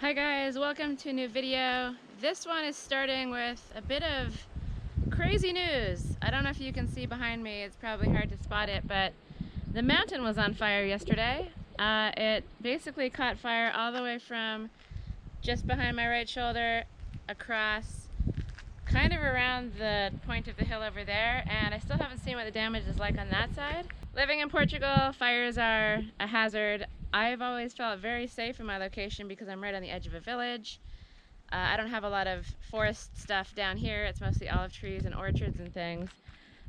Hi guys, welcome to a new video. This one is starting with a bit of crazy news. I don't know if you can see behind me, it's probably hard to spot it, but the mountain was on fire yesterday. It basically caught fire all the way from just behind my right shoulder across kind of around the point of the hill over there, and I still haven't seen what the damage is like on that side. Living in Portugal, fires are a hazard. I've always felt very safe in my location because I'm right on the edge of a village. I don't have a lot of forest stuff down here. It's mostly olive trees and orchards and things.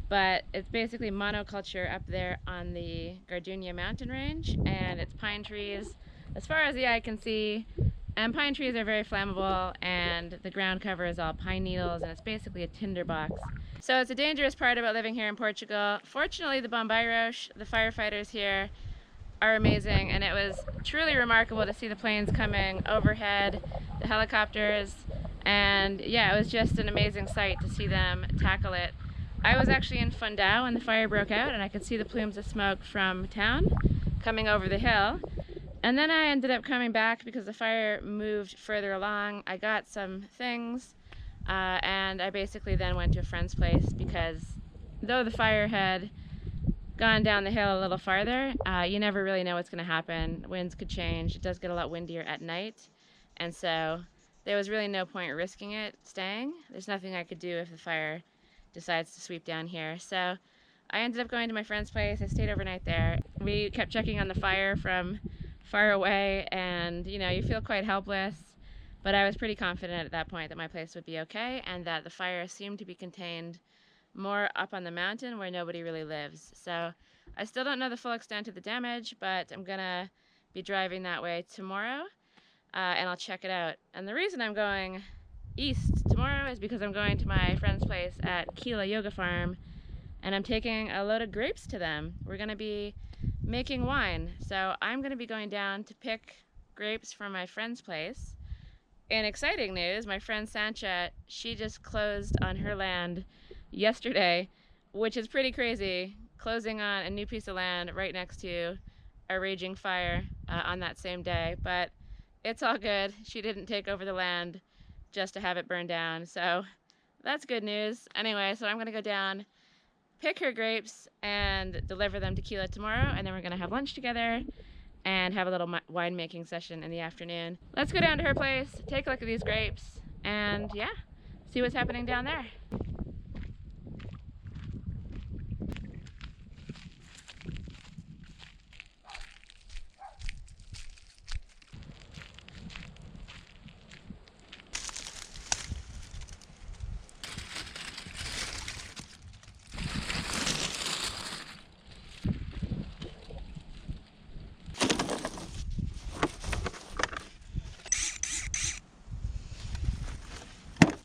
But it's basically monoculture up there on the Gardenia mountain range, and it's pine trees as far as the eye can see. And pine trees are very flammable, and the ground cover is all pine needles, and it's basically a tinderbox. So it's a dangerous part about living here in Portugal. Fortunately, the bombeiros, the firefighters here, are amazing, and it was truly remarkable to see the planes coming overhead, the helicopters, and yeah, it was just an amazing sight to see them tackle it. I was actually in Fundão when the fire broke out, and I could see the plumes of smoke from town coming over the hill. And then I ended up coming back because the fire moved further along. I got some things, and I basically then went to a friend's place because though the fire had gone down the hill a little farther, you never really know what's going to happen. Winds could change. It does get a lot windier at night, and so there was really no point risking it staying. There's nothing I could do if the fire decides to sweep down here. So I ended up going to my friend's place. I stayed overnight there. We kept checking on the fire from far away, and you know, you feel quite helpless, but I was pretty confident at that point that my place would be okay and that the fire seemed to be contained more up on the mountain where nobody really lives. So I still don't know the full extent of the damage, but I'm gonna be driving that way tomorrow, and I'll check it out. And the reason I'm going east tomorrow is because I'm going to my friend's place at Kila Yoga Farm, and I'm taking a load of grapes to them. We're gonna be making wine, so I'm gonna be going down to pick grapes from my friend's place. In exciting news, my friend Sancha, she just closed on her land yesterday, which is pretty crazy, closing on a new piece of land right next to a raging fire on that same day. But it's all good. She didn't take over the land just to have it burn down, so that's good news. Anyway, so I'm gonna go down, pick her grapes, and deliver them to Kila tomorrow, and then we're gonna have lunch together and have a little winemaking session in the afternoon. Let's go down to her place, take a look at these grapes, and yeah, see what's happening down there.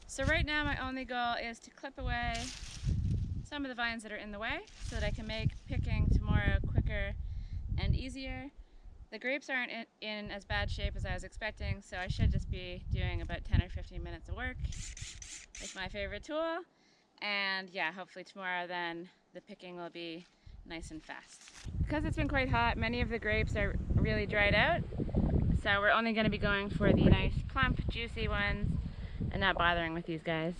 So right now my only goal is to clip away some of the vines that are in the way so that I can make picking tomorrow quicker and easier. The grapes aren't in as bad shape as I was expecting, so I should just be doing about 10 or 15 minutes of work. It's my favorite tool, and yeah, hopefully tomorrow then the picking will be nice and fast. Because it's been quite hot, many of the grapes are really dried out, so we're only going to be going for the nice plump, juicy ones and not bothering with these guys.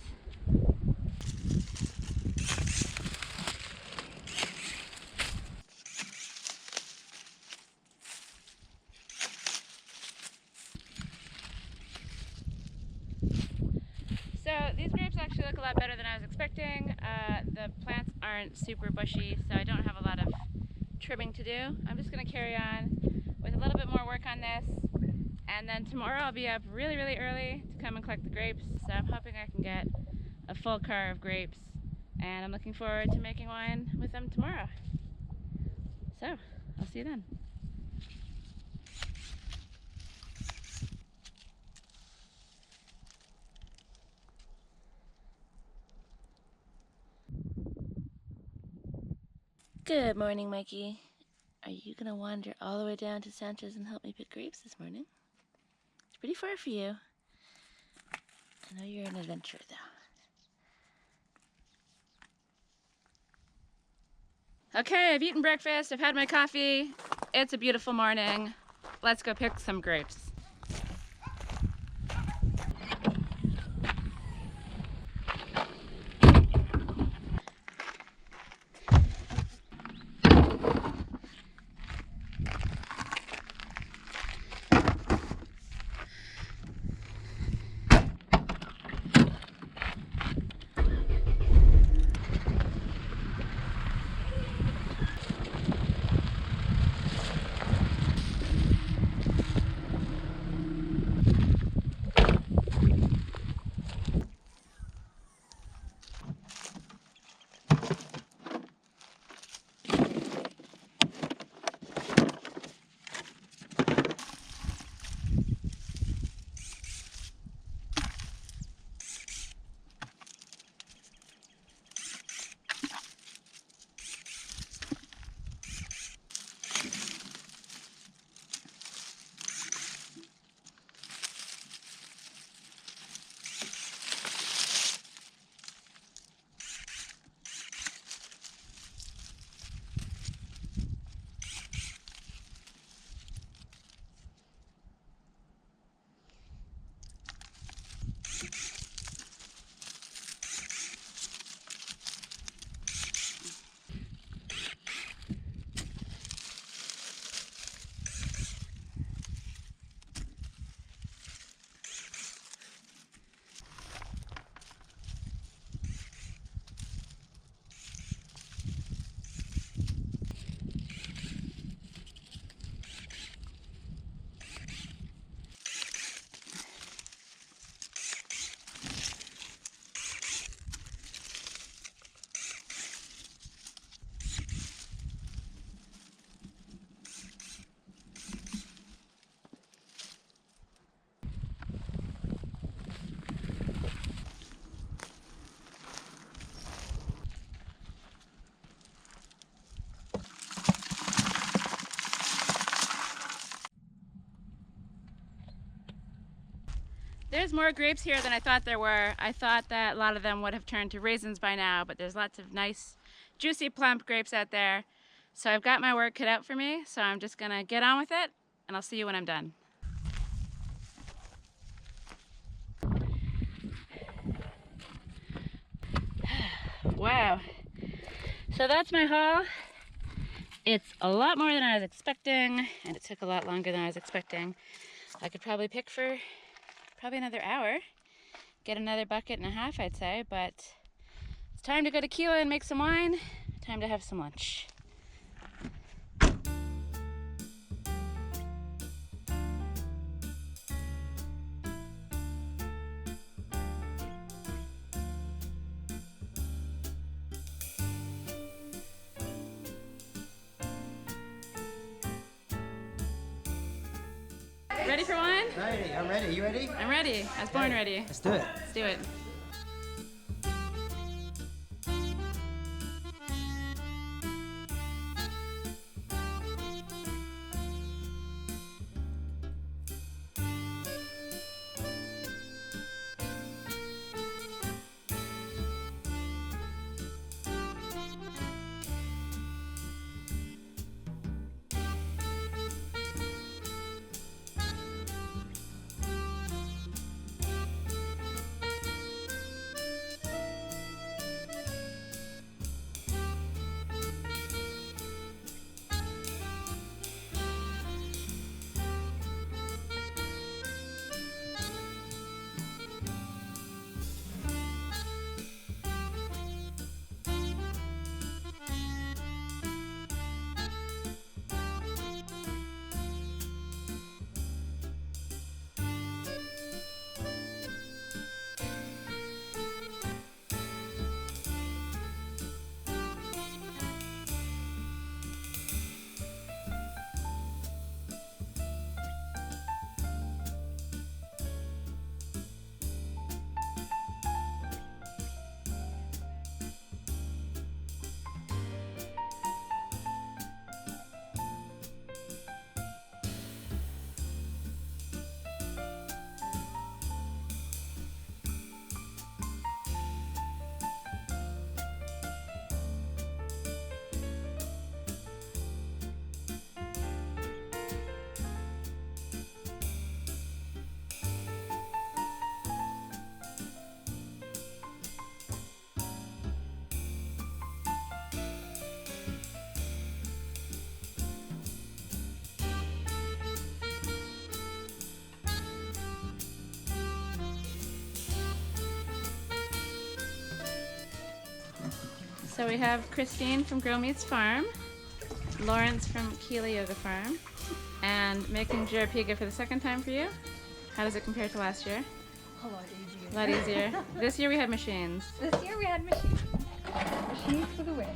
So these grapes actually look a lot better than I was expecting. The plants aren't super bushy, so I don't have a lot of trimming to do. I'm just going to carry on with a little bit more work on this, and then tomorrow I'll be up really, really early to come and collect the grapes. So I'm hoping I can get a full car of grapes, and I'm looking forward to making wine with them tomorrow. So I'll see you then. Good morning, Mikey. Are you gonna wander all the way down to Sancha's and help me pick grapes this morning? It's pretty far for you. I know you're an adventurer though. Okay, I've eaten breakfast, I've had my coffee. It's a beautiful morning. Let's go pick some grapes. There's more grapes here than I thought there were. I thought that a lot of them would have turned to raisins by now, but there's lots of nice, juicy, plump grapes out there. So I've got my work cut out for me, so I'm just gonna get on with it, and I'll see you when I'm done. Wow. So that's my haul. It's a lot more than I was expecting, and it took a lot longer than I was expecting. I could probably pick for probably another hour, get another bucket and a half, I'd say, but it's time to go to Keela and make some wine. Time to have some lunch. Ready for wine? Ready, I'm ready. You ready? I'm ready. I was born ready. Let's do it. Let's do it. So we have Christine from Girl Meets Farm, Lawrence from Keela Yoga Farm, and making Jarapiga for the second time for you. How does it compare to last year? A lot easier. A lot easier. This year we had machines. This year we had machines. Machines for the win.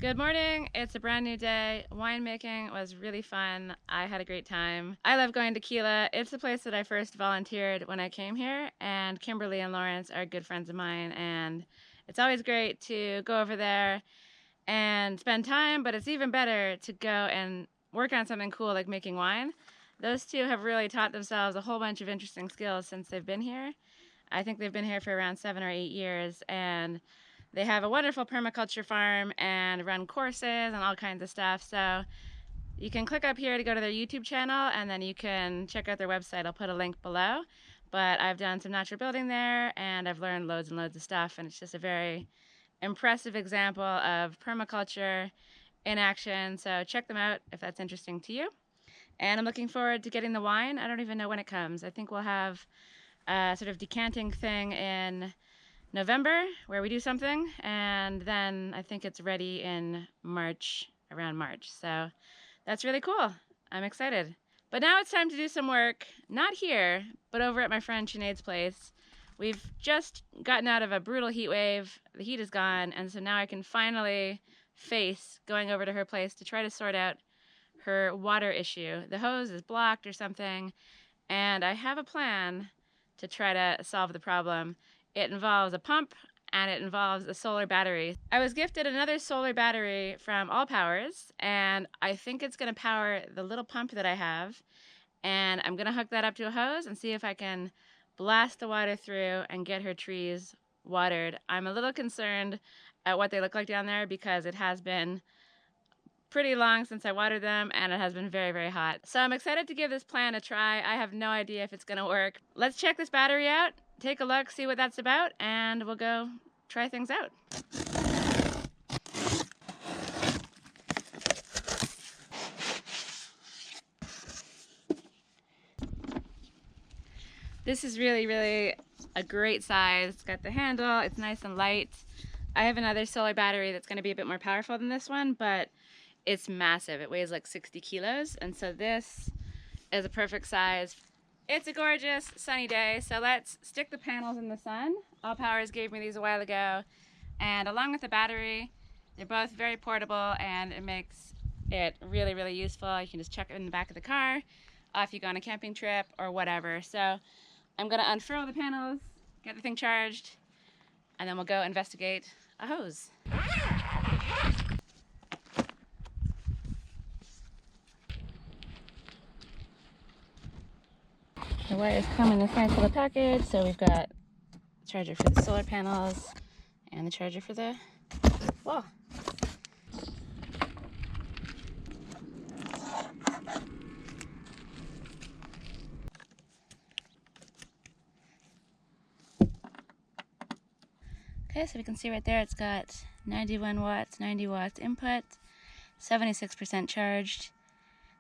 Good morning, it's a brand new day. Winemaking was really fun. I had a great time. I love going to Keela. It's the place that I first volunteered when I came here, and Kimberly and Lawrence are good friends of mine, and it's always great to go over there and spend time, but it's even better to go and work on something cool like making wine. Those two have really taught themselves a whole bunch of interesting skills since they've been here. I think they've been here for around 7 or 8 years, and they have a wonderful permaculture farm and run courses and all kinds of stuff. So you can click up here to go to their YouTube channel, and then you can check out their website. I'll put a link below. But I've done some natural building there, and I've learned loads and loads of stuff, and it's just a very impressive example of permaculture in action. So check them out if that's interesting to you. And I'm looking forward to getting the wine. I don't even know when it comes. I think we'll have a sort of decanting thing in November where we do something, and then I think it's ready in March, around March. So that's really cool. I'm excited. But now it's time to do some work, not here, but over at my friend Sinead's place. We've just gotten out of a brutal heat wave. The heat is gone, and so now I can finally face going over to her place to try to sort out her water issue. The hose is blocked or something, and I have a plan to try to solve the problem. It involves a pump and it involves a solar battery. I was gifted another solar battery from All Powers, and I think it's going to power the little pump that I have, and I'm going to hook that up to a hose and see if I can blast the water through and get her trees watered. I'm a little concerned at what they look like down there because it has been pretty long since I watered them and it has been very, very hot. So I'm excited to give this plan a try. I have no idea if it's gonna work. Let's check this battery out, take a look, see what that's about, and we'll go try things out. This is really, really a great size. It's got the handle, it's nice and light. I have another solar battery that's gonna be a bit more powerful than this one, but it's massive. It weighs like 60 kilos, and so this is a perfect size. It's a gorgeous sunny day, so let's stick the panels in the sun. All Powers gave me these a while ago, and along with the battery, they're both very portable, and it makes it really, really useful. You can just chuck it in the back of the car if you go on a camping trip or whatever. So I'm gonna unfurl the panels, get the thing charged, and then we'll go investigate a hose. The wires come in this nice little package, so we've got the charger for the solar panels and the charger for the wall. Okay, so we can see right there it's got 91 watts, 90 watts input, 76% charged.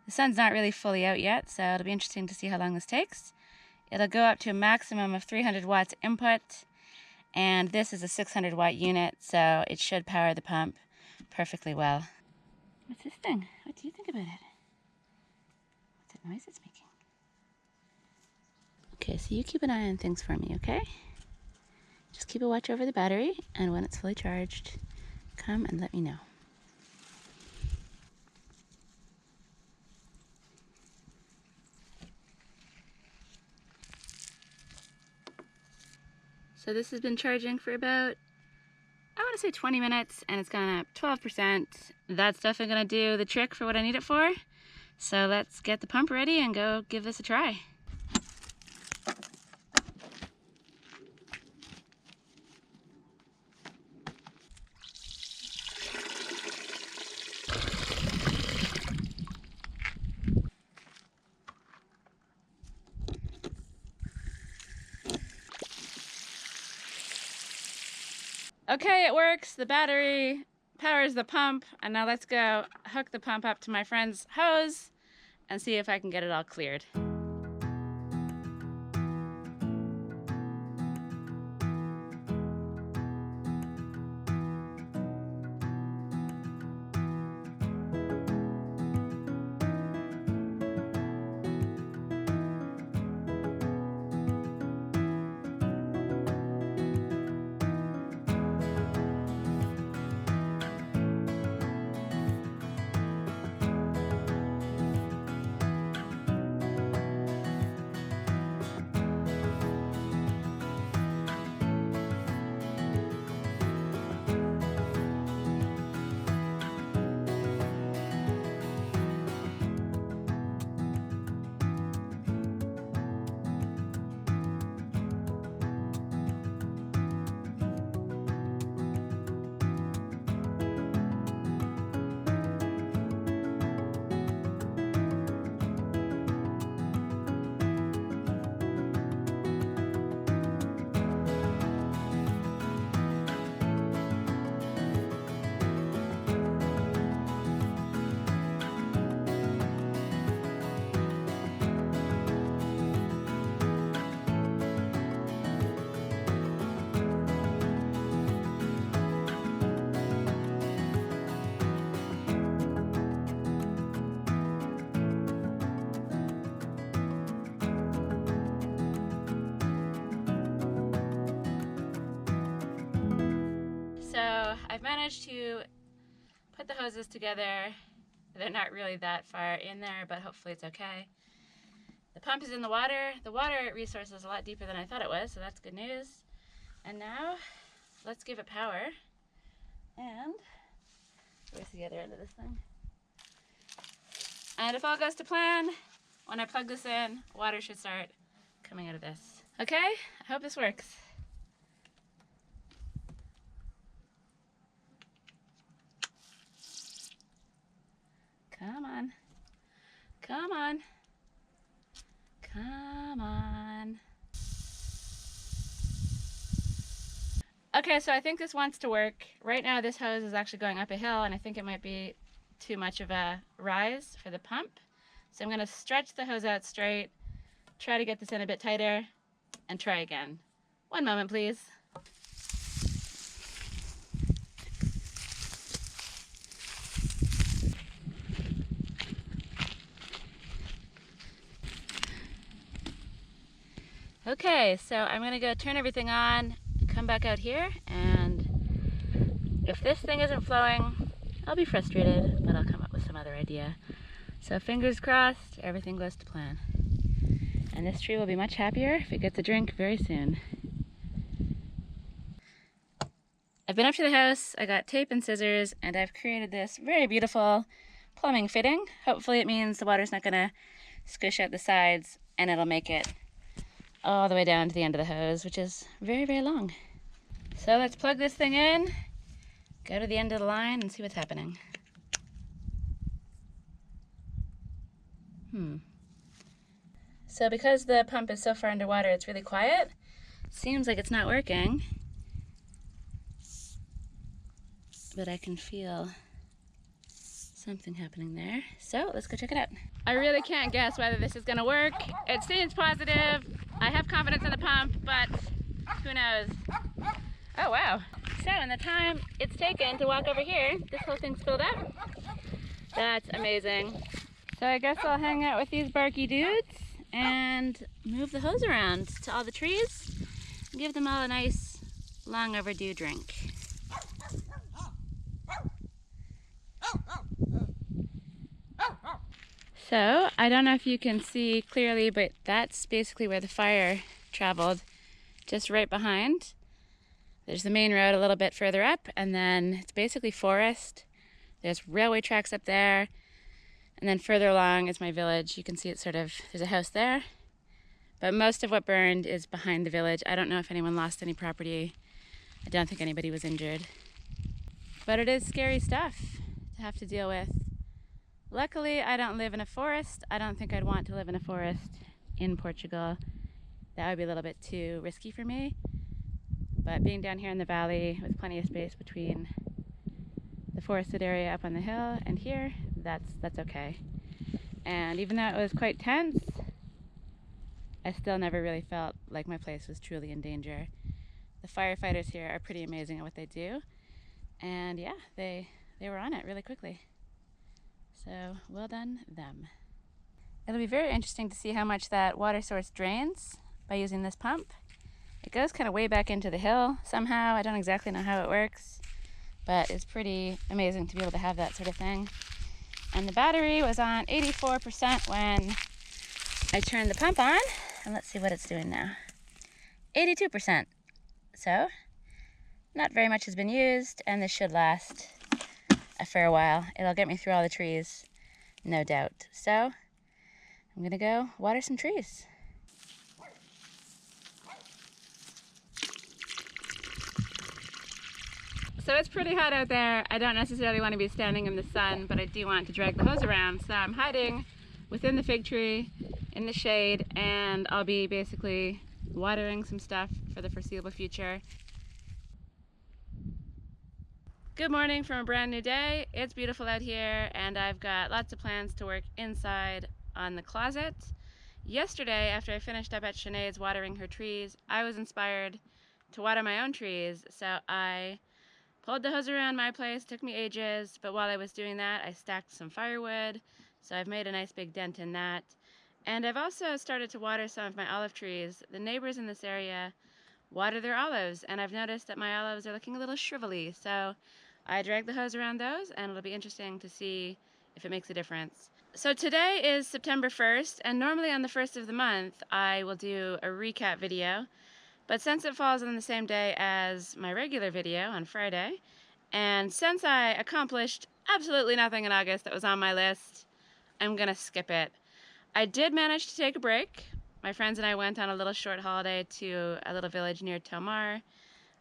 The sun's not really fully out yet, so it'll be interesting to see how long this takes. It'll go up to a maximum of 300 watts input, and this is a 600 watt unit, so it should power the pump perfectly well. What's this thing? What do you think about it? What's that noise it's making? Okay, so you keep an eye on things for me, okay? Just keep a watch over the battery, and when it's fully charged, come and let me know. So this has been charging for about, I want to say 20 minutes, and it's gone up 12%. That's definitely going to do the trick for what I need it for. So let's get the pump ready and go give this a try. Okay, it works. The battery powers the pump, and now let's go hook the pump up to my friend's hose and see if I can get it all cleared. I've managed to put the hoses together. They're not really that far in there, but hopefully it's okay. The pump is in the water. The water resource is a lot deeper than I thought it was, so that's good news. And now, let's give it power. And, where's the other end of this thing? And if all goes to plan, when I plug this in, water should start coming out of this. Okay, I hope this works. Come on. Come on. Come on. Okay, so I think this wants to work. Right now this hose is actually going up a hill and I think it might be too much of a rise for the pump. So I'm gonna stretch the hose out straight, try to get this in a bit tighter, and try again. One moment, please. Okay, so I'm gonna go turn everything on, come back out here, and if this thing isn't flowing, I'll be frustrated, but I'll come up with some other idea. So fingers crossed, everything goes to plan. And this tree will be much happier if it gets a drink very soon. I've been up to the house, I got tape and scissors, and I've created this very beautiful plumbing fitting. Hopefully it means the water's not gonna squish out the sides and it'll make it all the way down to the end of the hose, which is very, very long. So let's plug this thing in, go to the end of the line and see what's happening. So because the pump is so far underwater, it's really quiet. Seems like it's not working, but I can feel something happening there. So let's go check it out. I really can't guess whether this is gonna work. It seems positive. I have confidence in the pump, but who knows? Oh wow. So in the time it's taken to walk over here, this whole thing's filled up. That's amazing. So I guess I'll hang out with these barky dudes and move the hose around to all the trees and give them all a nice long overdue drink. So, I don't know if you can see clearly, but that's basically where the fire traveled, just right behind. There's the main road a little bit further up, and then it's basically forest. There's railway tracks up there, and then further along is my village. You can see it's sort of, there's a house there, but most of what burned is behind the village. I don't know if anyone lost any property. I don't think anybody was injured. But it is scary stuff to have to deal with. Luckily, I don't live in a forest. I don't think I'd want to live in a forest in Portugal. That would be a little bit too risky for me. But being down here in the valley with plenty of space between the forested area up on the hill and here, that's okay. And even though it was quite tense, I still never really felt like my place was truly in danger. The firefighters here are pretty amazing at what they do. And yeah, they were on it really quickly. So well done them. It'll be very interesting to see how much that water source drains by using this pump. It goes kind of way back into the hill somehow. I don't exactly know how it works, but it's pretty amazing to be able to have that sort of thing. And the battery was on 84% when I turned the pump on. And let's see what it's doing now. 82%. So not very much has been used, and this should last a fair while. It'll get me through all the trees, no doubt. So I'm gonna go water some trees. So it's pretty hot out there. I don't necessarily want to be standing in the sun, but I do want to drag the hose around. So I'm hiding within the fig tree in the shade, and I'll be basically watering some stuff for the foreseeable future. Good morning from a brand new day. It's beautiful out here, and I've got lots of plans to work inside on the closet. Yesterday, after I finished up at Sinead's watering her trees, I was inspired to water my own trees, so I pulled the hose around my place. Took me ages, but while I was doing that, I stacked some firewood, so I've made a nice big dent in that. And I've also started to water some of my olive trees. The neighbors in this area water their olives, and I've noticed that my olives are looking a little shrivelly, so I drag the hose around those, and it'll be interesting to see if it makes a difference. So today is September 1st, and normally on the 1st of the month I will do a recap video, but since it falls on the same day as my regular video on Friday, and since I accomplished absolutely nothing in August that was on my list, I'm gonna skip it. I did manage to take a break. My friends and I went on a little short holiday to a little village near Tomar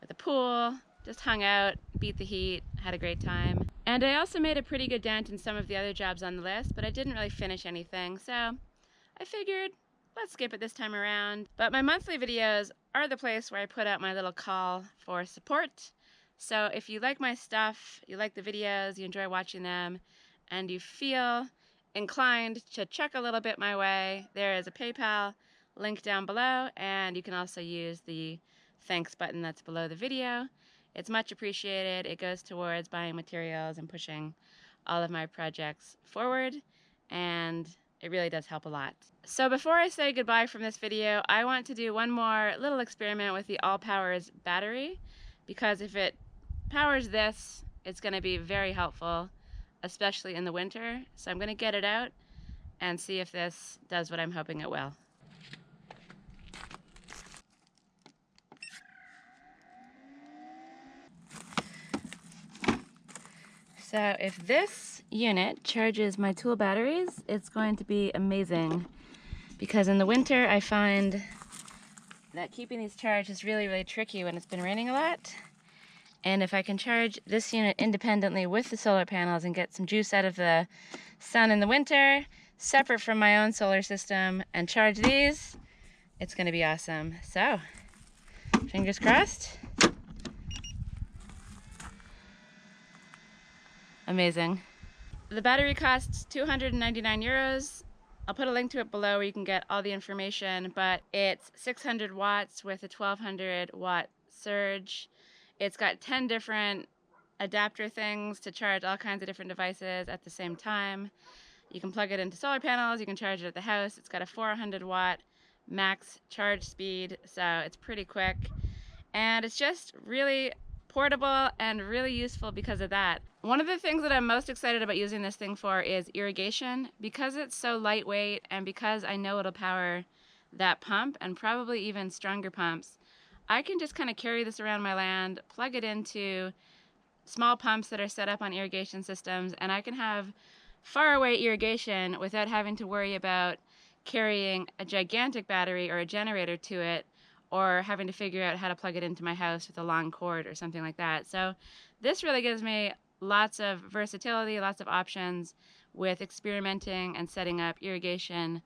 with a pool, just hung out, beat the heat, had a great time. And I also made a pretty good dent in some of the other jobs on the list, but I didn't really finish anything, so I figured let's skip it this time around. But my monthly videos are the place where I put out my little call for support. So if you like my stuff, you like the videos, you enjoy watching them, and you feel inclined to chuck a little bit my way, there is a PayPal link down below, and you can also use the thanks button that's below the video. It's much appreciated. It goes towards buying materials and pushing all of my projects forward, and it really does help a lot. So before I say goodbye from this video, I want to do one more little experiment with the All Powers battery, because if it powers this, it's going to be very helpful, especially in the winter. So I'm going to get it out and see if this does what I'm hoping it will. So if this unit charges my tool batteries, it's going to be amazing, because in the winter I find that keeping these charged is really, really tricky when it's been raining a lot. And if I can charge this unit independently with the solar panels and get some juice out of the sun in the winter, separate from my own solar system, and charge these, it's going to be awesome. So, fingers crossed. Amazing. The battery costs 299 euros. I'll put a link to it below where you can get all the information, but it's 600 watts with a 1200 watt surge. It's got 10 different adapter things to charge all kinds of different devices at the same time. You can plug it into solar panels, you can charge it at the house. It's got a 400 watt max charge speed, so it's pretty quick. And it's just really portable and really useful because of that. One of the things that I'm most excited about using this thing for is irrigation. Because it's so lightweight and because I know it'll power that pump and probably even stronger pumps, I can just kind of carry this around my land, plug it into small pumps that are set up on irrigation systems, and I can have far away irrigation without having to worry about carrying a gigantic battery or a generator to it, or having to figure out how to plug it into my house with a long cord or something like that. So this really gives me lots of versatility, lots of options with experimenting and setting up irrigation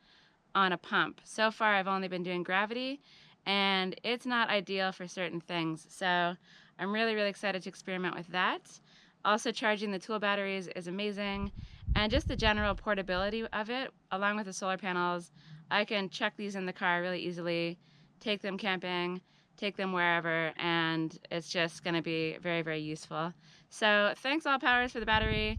on a pump. So far I've only been doing gravity, and it's not ideal for certain things. So I'm really, really excited to experiment with that. Also, charging the tool batteries is amazing, and just the general portability of it, along with the solar panels. I can chuck these in the car really easily, take them camping, take them wherever, and it's just going to be very, very useful. So thanks All Powers for the battery.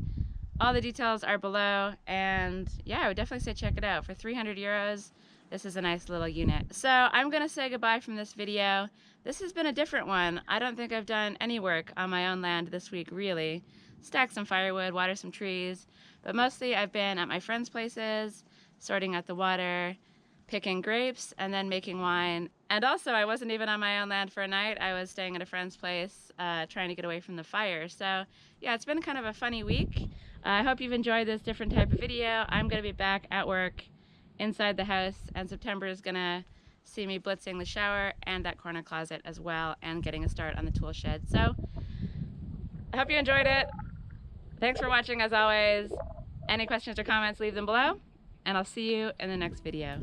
All the details are below, and yeah, I would definitely say check it out. For 300 euros, this is a nice little unit. So I'm going to say goodbye from this video. This has been a different one. I don't think I've done any work on my own land this week, really. Stacked some firewood, water some trees, but mostly I've been at my friends' places, sorting out the water, picking grapes, and then making wine. And also, I wasn't even on my own land for a night. I was staying at a friend's place, trying to get away from the fire. So yeah, it's been kind of a funny week. I hope you've enjoyed this different type of video. I'm gonna be back at work inside the house, and September is gonna see me blitzing the shower and that corner closet as well, and getting a start on the tool shed. So I hope you enjoyed it. Thanks for watching as always. Any questions or comments, leave them below, and I'll see you in the next video.